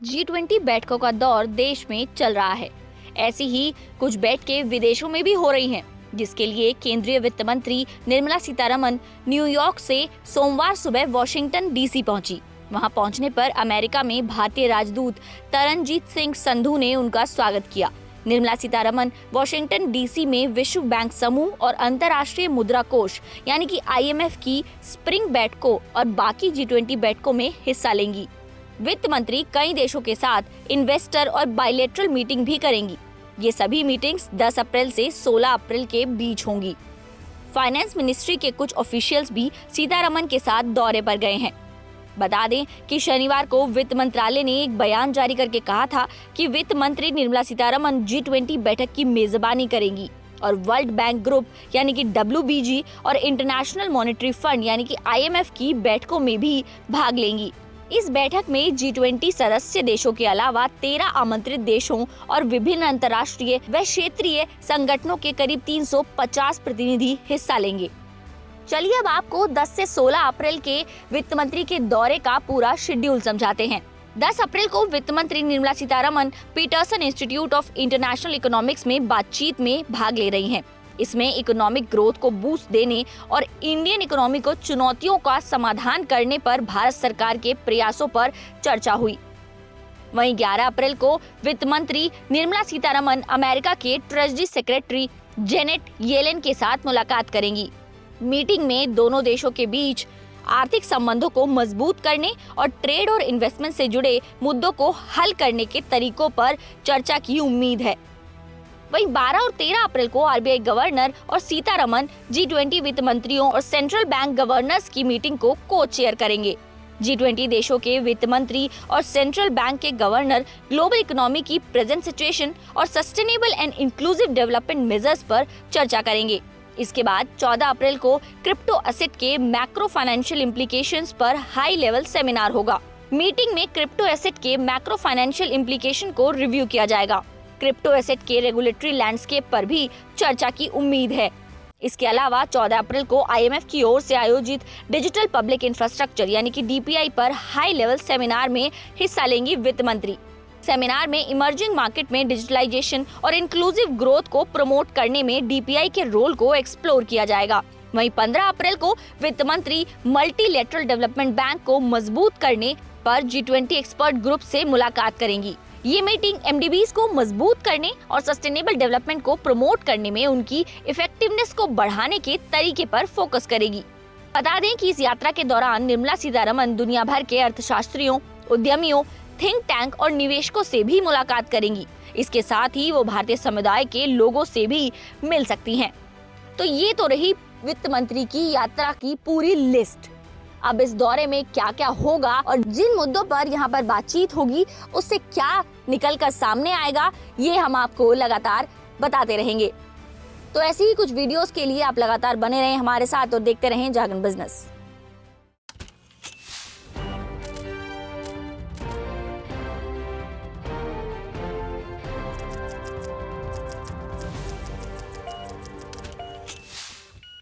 G20 बैठकों का दौर देश में चल रहा है। ऐसी ही कुछ बैठकें विदेशों में भी हो रही हैं, जिसके लिए केंद्रीय वित्त मंत्री निर्मला सीतारमन न्यूयॉर्क से सोमवार सुबह वॉशिंगटन डीसी पहुंची। वहां पहुंचने पर अमेरिका में भारतीय राजदूत तरनजीत सिंह संधू ने उनका स्वागत किया। निर्मला सीतारमन वॉशिंगटन डीसी में विश्व बैंक समूह और अंतर्राष्ट्रीय मुद्रा कोष यानी कि IMF की स्प्रिंग बैठकों और बाकी G20 बैठकों में हिस्सा लेंगी। वित्त मंत्री कई देशों के साथ इन्वेस्टर और बायलैटरल मीटिंग भी करेंगी। ये सभी मीटिंग्स 10 अप्रैल से 16 अप्रैल के बीच होंगी। फाइनेंस मिनिस्ट्री के कुछ ऑफिशियल्स भी सीतारमन के साथ दौरे पर गए हैं। बता दें कि शनिवार को वित्त मंत्रालय ने एक बयान जारी करके कहा था कि वित्त मंत्री निर्मला सीतारमन G20 बैठक की मेजबानी करेंगी और वर्ल्ड बैंक ग्रुप यानी कि WBG और इंटरनेशनल मॉनेटरी फंड यानी कि IMF की बैठकों में भी भाग लेंगी। इस बैठक में G20 सदस्य देशों के अलावा 13 आमंत्रित देशों और विभिन्न अंतर्राष्ट्रीय व क्षेत्रीय संगठनों के करीब 350 प्रतिनिधि हिस्सा लेंगे। चलिए अब आपको 10 से 16 अप्रैल के वित्त मंत्री के दौरे का पूरा शेड्यूल समझाते हैं। 10 अप्रैल को वित्त मंत्री Nirmala Sitharaman Peterson Institute of International Economics में बातचीत में भाग ले रही हैं। इसमें इकोनॉमिक ग्रोथ को बूस्ट देने और इंडियन इकोनॉमी को चुनौतियों का समाधान करने पर भारत सरकार के प्रयासों पर चर्चा हुई। वहीं 11 अप्रैल को वित्त मंत्री निर्मला सीतारमन अमेरिका के ट्रेजरी सेक्रेटरी जेनेट येलेन के साथ मुलाकात करेंगी। मीटिंग में दोनों देशों के बीच आर्थिक संबंधों को मजबूत करने और ट्रेड और इन्वेस्टमेंट से जुड़े मुद्दों को हल करने के तरीकों पर चर्चा की उम्मीद है। वहीं 12 और 13 अप्रैल को RBI गवर्नर और सीतारमन G20 वित्त मंत्रियों और सेंट्रल बैंक गवर्नर्स की मीटिंग को को-चेयर करेंगे। G20 देशों के वित्त मंत्री और सेंट्रल बैंक के गवर्नर ग्लोबल इकोनॉमी की प्रेजेंट सिचुएशन और sustainable and inclusive development measures पर चर्चा करेंगे। इसके बाद 14 अप्रैल को क्रिप्टो एसेट के मैक्रो फाइनेंशियल इम्प्लीकेशंस पर हाई लेवल सेमिनार होगा। मीटिंग में क्रिप्टो एसेट के मैक्रो फाइनेंशियल इम्प्लीकेशन को रिव्यू किया जाएगा। क्रिप्टो एसेट के रेगुलेटरी लैंडस्केप पर भी चर्चा की उम्मीद है। इसके अलावा 14 अप्रैल को IMF की ओर से आयोजित डिजिटल पब्लिक इंफ्रास्ट्रक्चर यानी कि DPI पर हाई लेवल सेमिनार में हिस्सा लेंगी वित्त मंत्री। सेमिनार में इमर्जिंग मार्केट में डिजिटलाइजेशन और इंक्लूसिव ग्रोथ को प्रमोट करने में DPI के रोल को एक्सप्लोर किया जाएगा। वहीं 15 अप्रैल को वित्त मंत्री मल्टीलेटरल डेवलपमेंट बैंक को मजबूत करने पर G20 एक्सपर्ट ग्रुप से मुलाकात करेंगी। ये मीटिंग MDBs को मजबूत करने और सस्टेनेबल डेवलपमेंट को प्रमोट करने में उनकी इफेक्टिवनेस को बढ़ाने के तरीके पर फोकस करेगी। बता दें कि इस यात्रा के दौरान निर्मला सीतारमन दुनिया भर के अर्थशास्त्रियों, उद्यमियों, थिंक टैंक और निवेशकों से भी मुलाकात करेंगी। इसके साथ ही वो भारतीय समुदाय के लोगों से भी मिल सकती हैं। तो ये तो रही वित्त मंत्री की यात्रा की पूरी लिस्ट। अब इस दौरे में क्या क्या होगा और जिन मुद्दों पर यहाँ पर बातचीत होगी उससे क्या निकल कर सामने आएगा, ये हम आपको लगातार बताते रहेंगे। तो ऐसी ही कुछ वीडियोस के लिए आप लगातार बने रहें हमारे साथ और देखते रहें जागरण बिजनेस।